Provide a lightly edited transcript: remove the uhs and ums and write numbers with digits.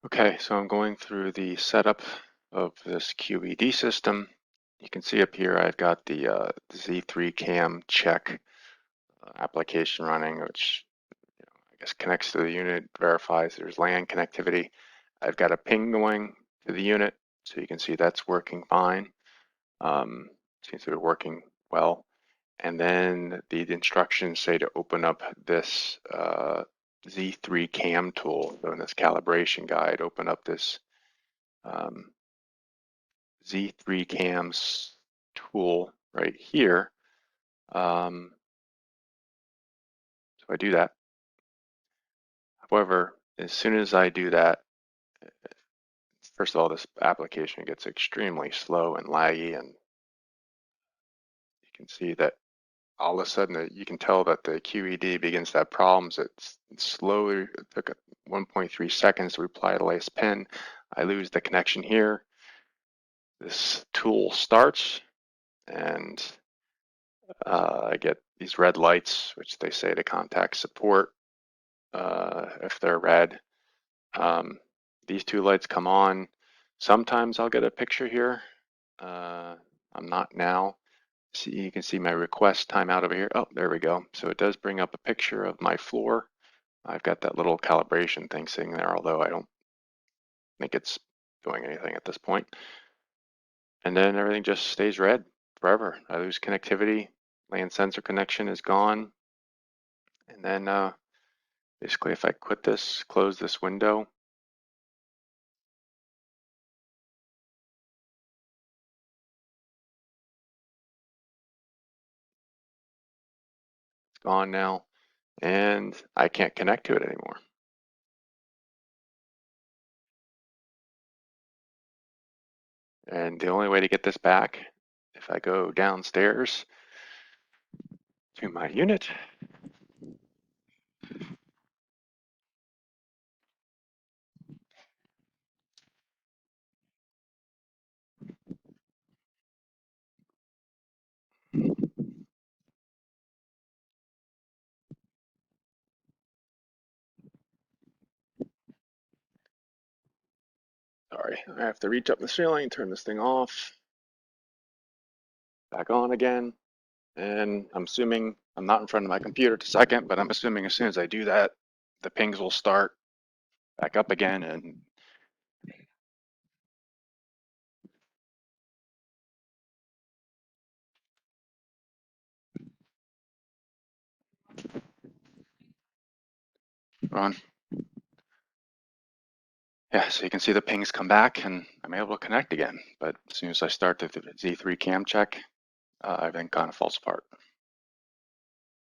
Okay, so I'm going through the setup of this QED system. You can see up here I've got the Z3 cam check application running, which I guess connects to the unit, verifies there's LAN connectivity. I've got a ping going to the unit, so you can see that's working fine. Seems to be working well. And then the instructions say to open up this Z3 cam tool. So in this calibration guide, open up this um, Z3 cams tool right here. So I do that. However, as soon as I do that, first of all, this application gets extremely slow and laggy, and you can see that all of a sudden you can tell that the QED begins to have problems. It's slowly, it took 1.3 seconds to reply to the latest pin. I lose the connection here. This tool starts and I get these red lights, which they say to contact support if they're red. These two lights come on. Sometimes I'll get a picture here. I'm not now. See, you can see my request timeout over here. Oh, there we go. So it does bring up a picture of my floor. I've got that little calibration thing sitting there, although I don't think it's doing anything at this point. And then everything just stays red forever. I lose connectivity. LAN sensor connection is gone. And then basically if I quit this, close this window, it's gone now, and I can't connect to it anymore. And the only way to get this back, if I go downstairs to my unit, sorry, I have to reach up the ceiling, turn this thing off, back on again. And I'm assuming, I'm not in front of my computer at a second, but I'm assuming as soon as I do that, the pings will start back up again. And on. Yeah, so you can see the pings come back and I'm able to connect again. But as soon as I start the Z3 cam check, everything kind of falls apart.